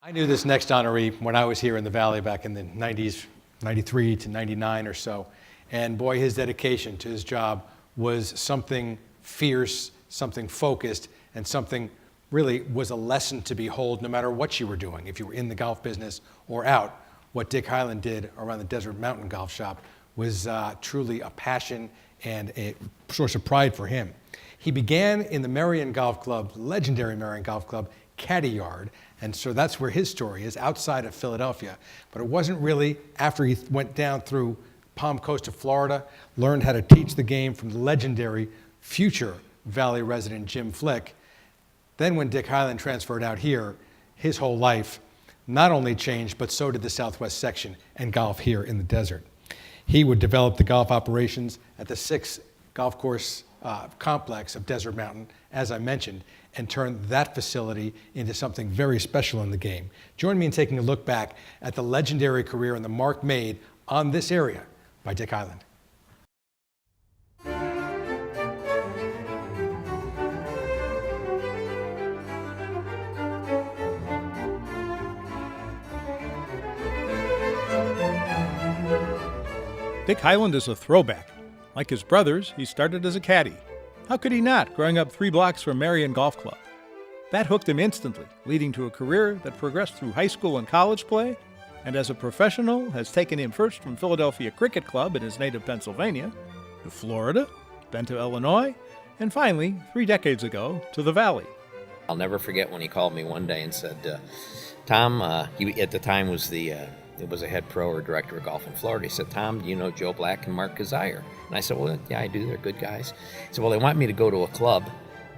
I knew this next honoree when I was here in the Valley back in the 90s, 93 to 99 or so. And boy, his dedication to his job was something fierce, something focused, and something really was a lesson to behold no matter what you were doing, if you were in the golf business or out. What Dick Hyland did around the Desert Mountain Golf Shop was truly a passion and a source of pride for him. He began in the Marion Golf Club, legendary Marion Golf Club, caddy yard, and so that's where his story is, outside of Philadelphia. But it wasn't really after he went down through Palm Coast of Florida, learned how to teach the game from the legendary future Valley resident Jim Flick. Then when Dick Hyland transferred out here, his whole life not only changed, but so did the Southwest section and golf here in the desert. He would develop the golf operations at the 6 golf course complex of Desert Mountain, as I mentioned, and turn that facility into something very special in the game. Join me in taking a look back at the legendary career and the mark made on this area by Dick Hyland. Dick Hyland is a throwback. Like his brothers, he started as a caddy. How could he not, growing up 3 blocks from Marion Golf Club? That hooked him instantly, leading to a career that progressed through high school and college play, and as a professional has taken him first from Philadelphia Cricket Club in his native Pennsylvania, to Florida, then to Illinois, and finally, 3 decades ago, to the Valley. I'll never forget when he called me one day and said, Tom, he at the time was it was a head pro or director of golf in Florida. He said, Tom, do you know Joe Black and Mark Kazire? And I said, well, yeah, I do. They're good guys. He said, well, they want me to go to a club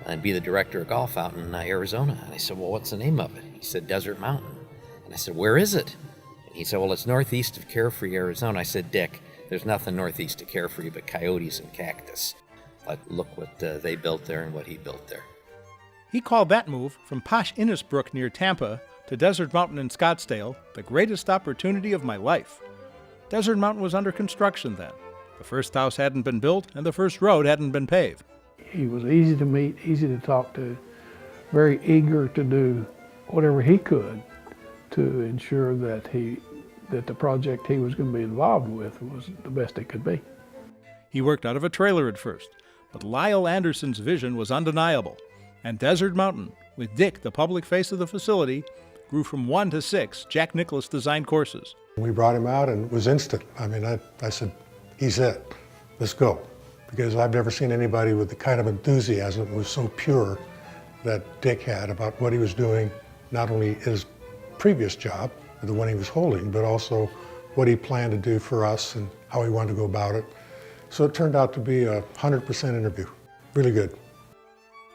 and be the director of golf out in Arizona. And I said, well, what's the name of it? He said, Desert Mountain. And I said, where is it? And he said, well, it's northeast of Carefree, Arizona. I said, Dick, there's nothing northeast of Carefree but coyotes and cactus. But look what they built there and what he built there. He called that move from posh Innisbrook near Tampa to Desert Mountain in Scottsdale the greatest opportunity of my life. Desert Mountain was under construction then. The first house hadn't been built and the first road hadn't been paved. He was easy to meet, easy to talk to, very eager to do whatever he could to ensure that the project he was going to be involved with was the best it could be. He worked out of a trailer at first, but Lyle Anderson's vision was undeniable, and Desert Mountain, with Dick the public face of the facility, grew from 1 to 6 Jack Nicklaus designed courses. We brought him out and it was instant. I mean, I said, he's it, let's go. Because I've never seen anybody with the kind of enthusiasm that was so pure that Dick had about what he was doing, not only his previous job, the one he was holding, but also what he planned to do for us and how he wanted to go about it. So it turned out to be a 100% interview, really good.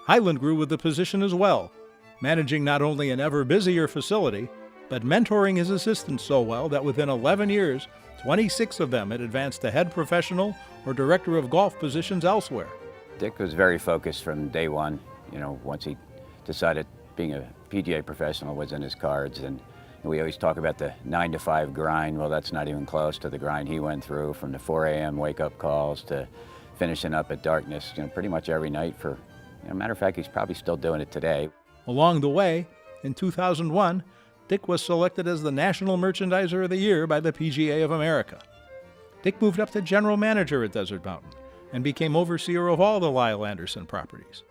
Hyland grew with the position as well, managing not only an ever busier facility, but mentoring his assistants so well that within 11 years, 26 of them had advanced to head professional or director of golf positions elsewhere. Dick was very focused from day one. You know, once he decided being a PGA professional was in his cards, and we always talk about the 9 to 5 grind. Well, that's not even close to the grind he went through, from the 4 a.m. wake-up calls to finishing up at darkness, pretty much every night for, matter of fact, he's probably still doing it today. Along the way, in 2001, Dick was selected as the National Merchandiser of the Year by the PGA of America. Dick moved up to general manager at Desert Mountain and became overseer of all the Lyle Anderson properties.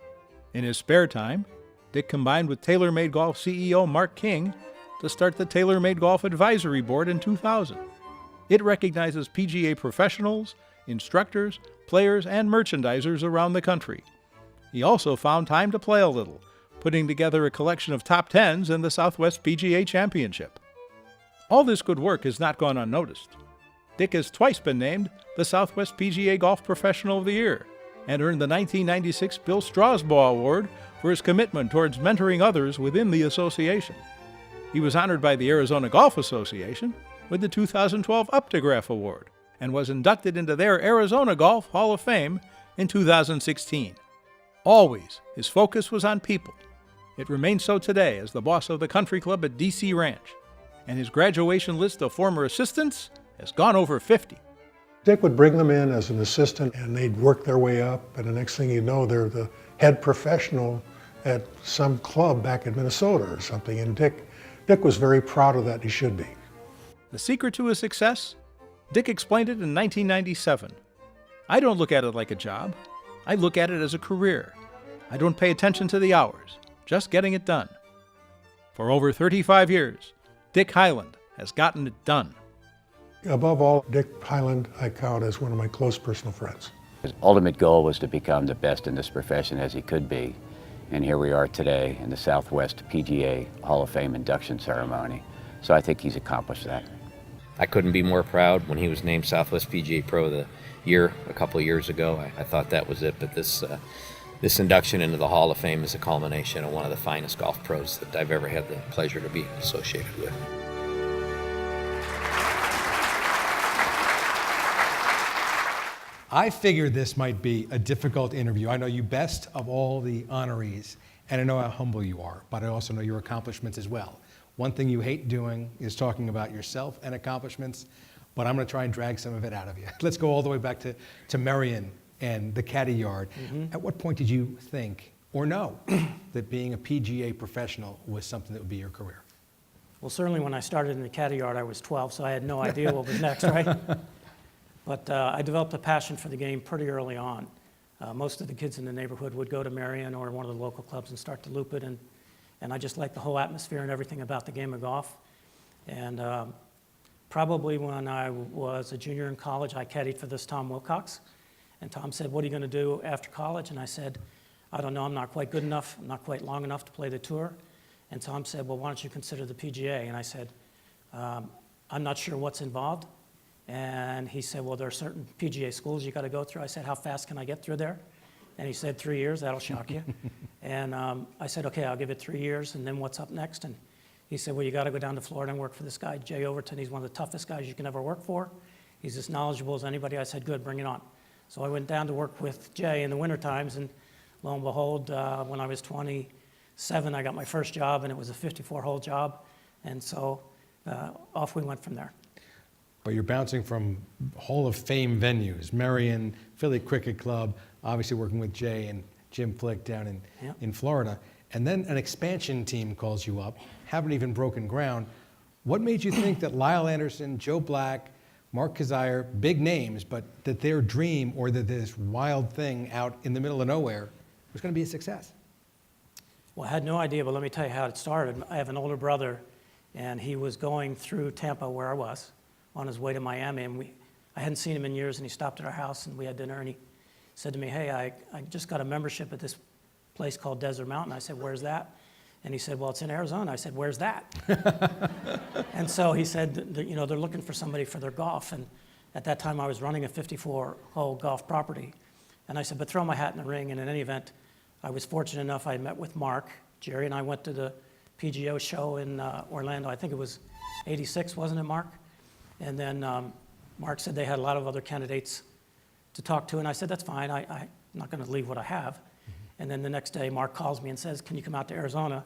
In his spare time, Dick combined with TaylorMade Golf CEO Mark King to start the TaylorMade Golf Advisory Board in 2000. It recognizes PGA professionals, instructors, players, and merchandisers around the country. He also found time to play a little, putting together a collection of top 10s in the Southwest PGA Championship. All this good work has not gone unnoticed. Dick has twice been named the Southwest PGA Golf Professional of the Year and earned the 1996 Bill Strasbaugh Award for his commitment towards mentoring others within the association. He was honored by the Arizona Golf Association with the 2012 Updegraff Award and was inducted into their Arizona Golf Hall of Fame in 2016. Always, his focus was on people. It remains so today as the boss of the country club at DC Ranch, and his graduation list of former assistants has gone over 50. Dick would bring them in as an assistant and they'd work their way up, and the next thing you know, they're the head professional at some club back in Minnesota or something, and Dick Dick was very proud of that, he should be. The secret to his success? Dick explained it in 1997. I don't look at it like a job. I look at it as a career. I don't pay attention to the hours, just getting it done. For over 35 years, Dick Hyland has gotten it done. Above all, Dick Hyland I count as one of my close personal friends. His ultimate goal was to become the best in this profession as he could be. And here we are today in the Southwest PGA Hall of Fame induction ceremony. So I think he's accomplished that. I couldn't be more proud when he was named Southwest PGA Pro of the Year a couple of years ago. I thought that was it, but this induction into the Hall of Fame is a culmination of one of the finest golf pros that I've ever had the pleasure to be associated with. I figured this might be a difficult interview. I know you best of all the honorees, and I know how humble you are, but I also know your accomplishments as well. One thing you hate doing is talking about yourself and accomplishments, but I'm going to try and drag some of it out of you. Let's go all the way back to Marion and the caddy yard. At what point did you think or know that being a PGA professional was something that would be your career? Well, certainly when I started in the caddy yard, I was 12, so I had no idea what was next, right? But I developed a passion for the game pretty early on. Most of the kids in the neighborhood would go to Marion or one of the local clubs and start to loop it, and I just liked the whole atmosphere and everything about the game of golf. And probably when I was a junior in college, I caddied for this Tom Wilcox. And Tom said, "What are you going to do after college?" And I said, "I don't know, I'm not quite good enough, I'm not quite long enough to play the tour." And Tom said, "Well, why don't you consider the PGA?" And I said, "I'm not sure what's involved." And he said, "Well, there are certain PGA schools you got to go through." I said, "How fast can I get through there?" And he said, 3 years, that'll shock you. And I said, "Okay, I'll give it 3 years, and then what's up next?" And he said, "Well, you got to go down to Florida and work for this guy, Jay Overton. He's one of the toughest guys you can ever work for. He's as knowledgeable as anybody." I said, "Good, bring it on." So I went down to work with Jay in the winter times, and lo and behold, when I was 27, I got my first job, and it was a 54-hole job. And so off we went from there. But you're bouncing from Hall of Fame venues, Marion, Philly Cricket Club, obviously working with Jay and Jim Flick down in Florida. And then an expansion team calls you up, haven't even broken ground. What made you think that Lyle Anderson, Joe Black, Mark Kazire, big names, but that their dream or that this wild thing out in the middle of nowhere was going to be a success? Well, I had no idea, but let me tell you how it started. I have an older brother, and he was going through Tampa where I was on his way to Miami, and I hadn't seen him in years, and he stopped at our house, and we had dinner, and he said to me, "Hey, I just got a membership at this place called Desert Mountain." I said, "Where's that?" And he said, "Well, it's in Arizona." I said, "Where's that?" And so he said, they're looking for somebody for their golf, and at that time I was running a 54-hole golf property. And I said, "But throw my hat in the ring," and in any event, I was fortunate enough, I met with Mark. Jerry and I went to the PGA show in Orlando. I think it was 86, wasn't it, Mark? And then Mark said they had a lot of other candidates to talk to, and I said, "That's fine, I'm not going to leave what I have." And then the next day, Mark calls me and says, "Can you come out to Arizona?"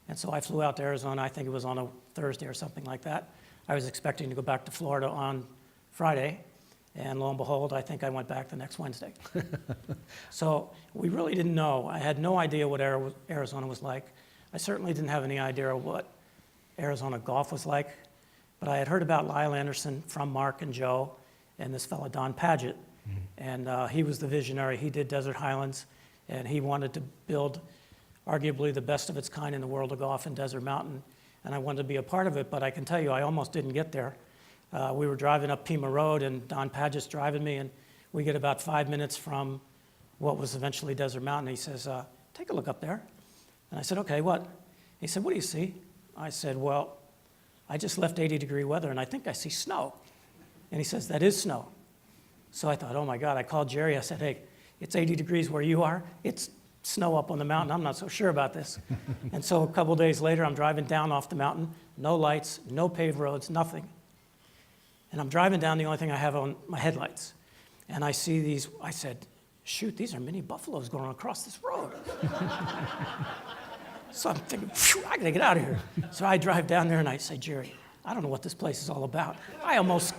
And so I flew out to Arizona. I think it was on a Thursday or something like that. I was expecting to go back to Florida on Friday, and lo and behold, I think I went back the next Wednesday. So we really didn't know. I had no idea what Arizona was like. I certainly didn't have any idea what Arizona golf was like. But I had heard about Lyle Anderson from Mark and Joe and this fellow, Don Padgett. And he was the visionary. He did Desert Highlands, and he wanted to build arguably the best of its kind in the world of golf in Desert Mountain. And I wanted to be a part of it, but I can tell you, I almost didn't get there. We were driving up Pima Road, and Don Padgett's driving me, and we get about 5 minutes from what was eventually Desert Mountain. He says, "Take a look up there." And I said, "Okay, what?" He said, "What do you see?" I said, "Well, I just left 80-degree weather, and I think I see snow." And he says, "That is snow." So I thought, oh my God. I called Jerry. I said, "Hey, it's 80 degrees where you are. It's snow up on the mountain. I'm not so sure about this." And so a couple days later, I'm driving down off the mountain, no lights, no paved roads, nothing. And I'm driving down, the only thing I have on my headlights. And I see these, I said, "Shoot, these are mini buffaloes going across this road." So I'm thinking, I gotta get out of here. So I drive down there and I say, "Jerry, I don't know what this place is all about. I almost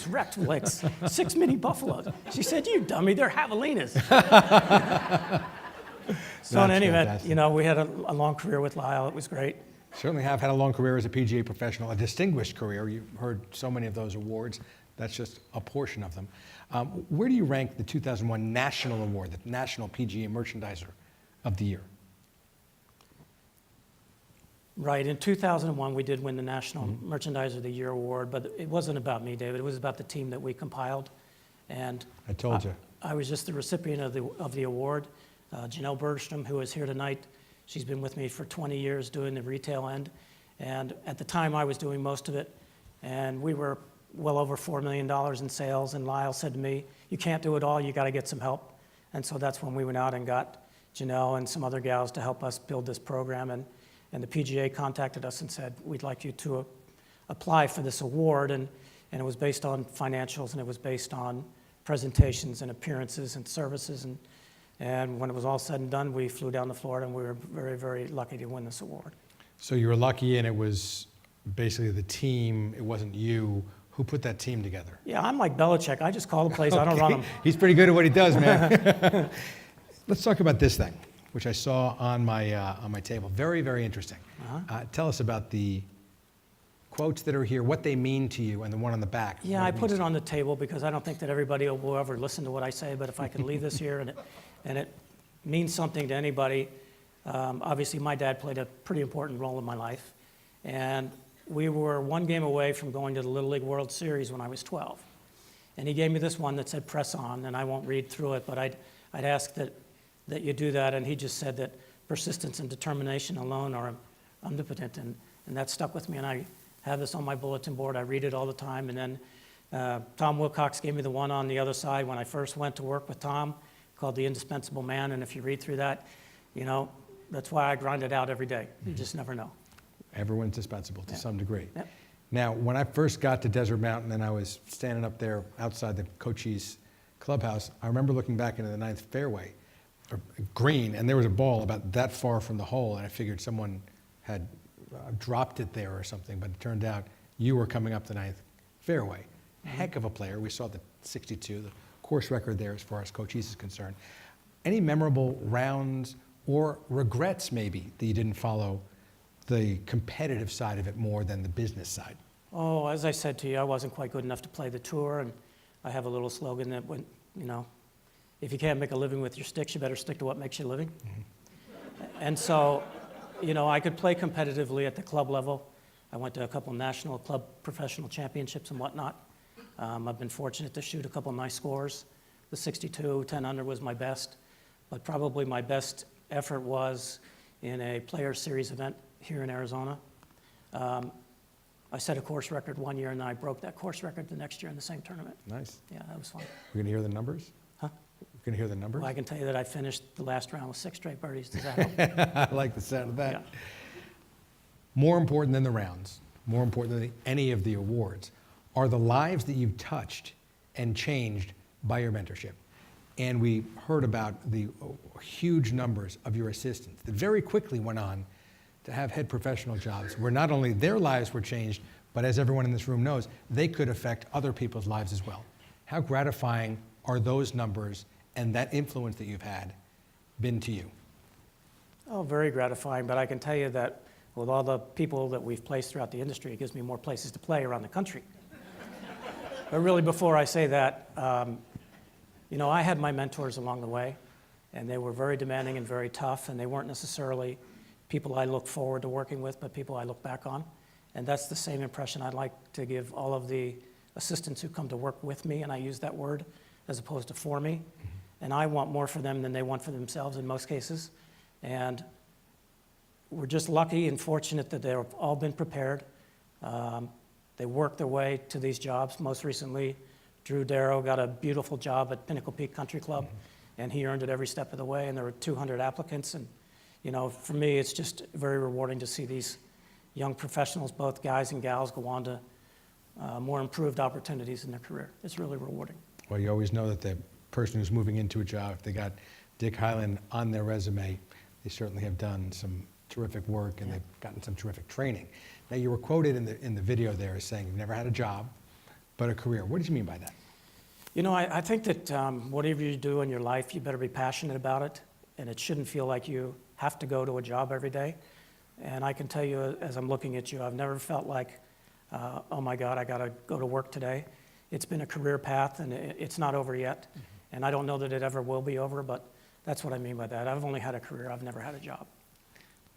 wrecked with like 6 mini buffaloes." She said, "You dummy, they're javelinas." So in any event, we had a long career with Lyle. It was great. Certainly have had a long career as a PGA professional, a distinguished career. You've heard so many of those awards. That's just a portion of them. Where do you rank the 2001 National Award, the National PGA Merchandiser of the Year? Right, in 2001, we did win the National Merchandiser of the Year award, but it wasn't about me, David. It was about the team that we compiled. And I told you. I was just the recipient of the award. Janelle Bergstrom, who is here tonight, she's been with me for 20 years doing the retail end. And at the time, I was doing most of it. And we were well over $4 million in sales. And Lyle said to me, you can't do it all, you got to get some help. And so that's when we went out and got Janelle and some other gals to help us build this program. And the PGA contacted us and said, we'd like you to apply for this award. And it was based on financials, and it was based on presentations and appearances and services. And when it was all said and done, we flew down to Florida, and we were very, very lucky to win this award. So you were lucky, and it was basically the team, it wasn't you. Who put that team together? Yeah, I'm like Belichick. I just call the plays. I don't run them. He's pretty good at what he does, man. Let's talk about this thing, which I saw on my table. Very, very interesting. Tell us about the quotes that are here, what they mean to you, and the one on the back. Yeah, what I put means it on the table because I don't think that everybody will ever listen to what I say, but if I could leave this here and it means something to anybody. Obviously, my dad played a pretty important role in my life, and we were one game away from going to the Little League World Series when I was 12. And he gave me this one that said, press on, and I won't read through it, but I'd ask that you do that, and he just said that persistence and determination alone are omnipotent, and that stuck with me, and I have this on my bulletin board. I read it all the time, and then Tom Wilcox gave me the one on the other side when I first went to work with Tom, called The Indispensable Man, and if you read through that, you know, that's why I grind it out every day. You just never know. Everyone's dispensable to some degree. Yep. Now, when I first got to Desert Mountain and I was standing up there outside the Cochise clubhouse, I remember looking back into the ninth fairway, or green, and there was a ball about that far from the hole, and I figured someone had dropped it there or something, but it turned out you were coming up the ninth fairway. Heck of a player. We saw the 62, the course record there as far as Cochise is concerned. Any memorable rounds or regrets maybe that you didn't follow the competitive side of it more than the business side? Oh, as I said to you, I wasn't quite good enough to play the tour, and I have a little slogan that went, you know, if you can't make a living with your sticks, you better stick to what makes you a living. And so, you know, I could play competitively at the club level. I went to a couple national club professional championships and whatnot. I've been fortunate to shoot a couple nice scores. The 62, 10 under was my best, but probably my best effort was in a Players Series event here in Arizona. I set a course record one year, and then I broke that course record the next year in the same tournament. Nice. Yeah, that was fun. We're going to hear the numbers? Huh? We're going to hear the numbers? Well, I can tell you that I finished the last round with 6 straight birdies. Does that help? I like the sound of that. Yeah. More important than the rounds, more important than any of the awards, are the lives that you've touched and changed by your mentorship. And we heard about the huge numbers of your assistants that very quickly went on to have head professional jobs where not only their lives were changed, but as everyone in this room knows, they could affect other people's lives as well. How gratifying are those numbers and that influence that you've had been to you? Oh, very gratifying, but I can tell you that with all the people that we've placed throughout the industry, it gives me more places to play around the country. But really, before I say that, you know, I had my mentors along the way, and they were very demanding and very tough, and they weren't necessarily people I look forward to working with, but people I look back on. And that's the same impression I'd like to give all of the assistants who come to work with me, and I use that word as opposed to for me. And I want more for them than they want for themselves in most cases. And we're just lucky and fortunate that they've all been prepared. They worked their way to these jobs. Most recently, Drew Darrow got a beautiful job at Pinnacle Peak Country Club, and he earned it every step of the way, and there were 200 applicants. And, you know, for me, it's just very rewarding to see these young professionals, both guys and gals, go on to more improved opportunities in their career. It's really rewarding. Well, you always know that the person who's moving into a job, if they got Dick Hyland on their resume, they certainly have done some terrific work, and they've gotten some terrific training. Now, you were quoted in the video there as saying you've never had a job, but a career. What did you mean by that? You know, I think that whatever you do in your life, you better be passionate about it, and it shouldn't feel like you have to go to a job every day. And I can tell you, as I'm looking at you, I've never felt like, oh my God, I got to go to work today. It's been a career path, and it's not over yet. And I don't know that it ever will be over, but that's what I mean by that. I've only had a career. I've never had a job.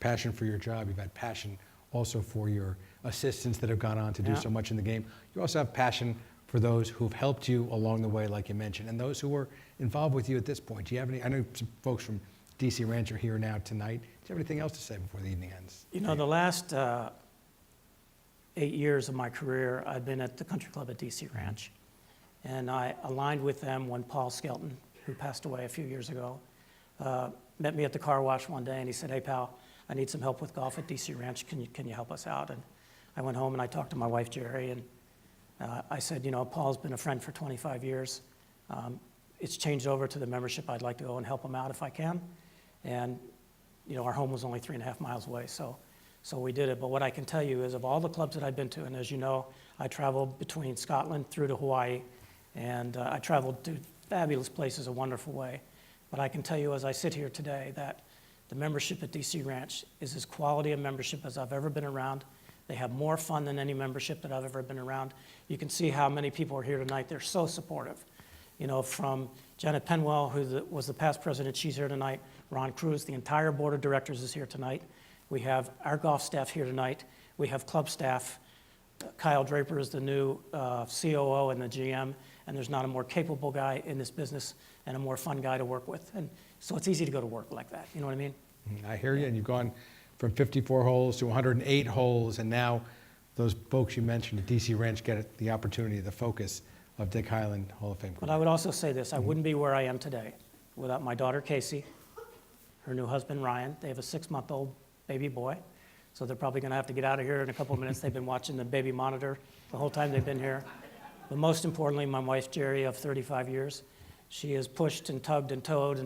Passion for your job. You've had passion also for your assistants that have gone on to do Yeah. so much in the game. You also have passion for those who've helped you along the way, like you mentioned, and those who are involved with you at this point. Do you have any? I know some folks from DC Ranch are here now tonight. Do you have anything else to say before the evening ends? You know, the last 8 years of my career, I've been at the country club at DC Ranch. And I aligned with them when Paul Skelton, who passed away a few years ago, met me at the car wash one day, and he said, "Hey, pal, I need some help with golf at DC Ranch. Can you help us out?" And I went home and I talked to my wife, Jerry, and I said, you know, Paul's been a friend for 25 years. It's changed over to the membership. I'd like to go and help him out if I can. And, you know, our home was only 3.5 miles away, so we did it. But what I can tell you is of all the clubs that I've been to, and as you know, I traveled between Scotland through to Hawaii, and I traveled to fabulous places, a wonderful way. But I can tell you as I sit here today that the membership at DC Ranch is as quality a membership as I've ever been around. They have more fun than any membership that I've ever been around. You can see how many people are here tonight. They're so supportive. You know, from Janet Penwell, who was the past president, she's here tonight. Ron Cruz, the entire board of directors is here tonight. We have our golf staff here tonight. We have club staff. Kyle Draper is the new COO and the GM, and there's not a more capable guy in this business and a more fun guy to work with. And so it's easy to go to work like that. You know what I mean? I hear you, and you've gone from 54 holes to 108 holes, and now those folks you mentioned at DC Ranch get the opportunity, the focus of Dick Hyland Hall of Fame. But I would also say this, I wouldn't be where I am today without my daughter Casey, her new husband Ryan. They have a 6-month-old baby boy, so they're probably gonna have to get out of here in a couple of minutes. They've been watching the baby monitor the whole time they've been here. But most importantly, my wife Jerry of 35 years. She has pushed and tugged and towed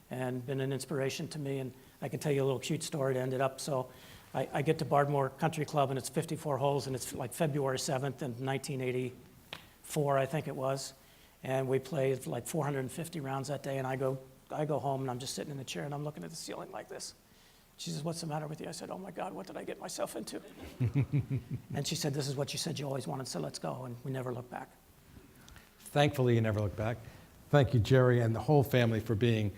and been an inspiration to me. And I can tell you a little cute story to end it up. So I get to Bardmore Country Club, and it's 54 holes, and it's like February 7th in 1984, I think it was. And we played like 450 rounds that day, and I go home, and I'm just sitting in the chair, and I'm looking at the ceiling like this. She says, "What's the matter with you?" I said, "Oh my God, what did I get myself into?" And she said, "This is what you said you always wanted, so let's go." And we never looked back. Thankfully, you never look back. Thank you, Jerry, and the whole family for being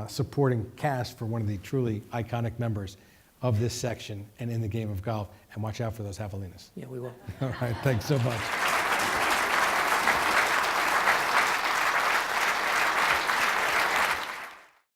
supporting cast for one of the truly iconic members of this section and in the game of golf. And watch out for those javelinas. Yeah, we will. All right, thanks so much.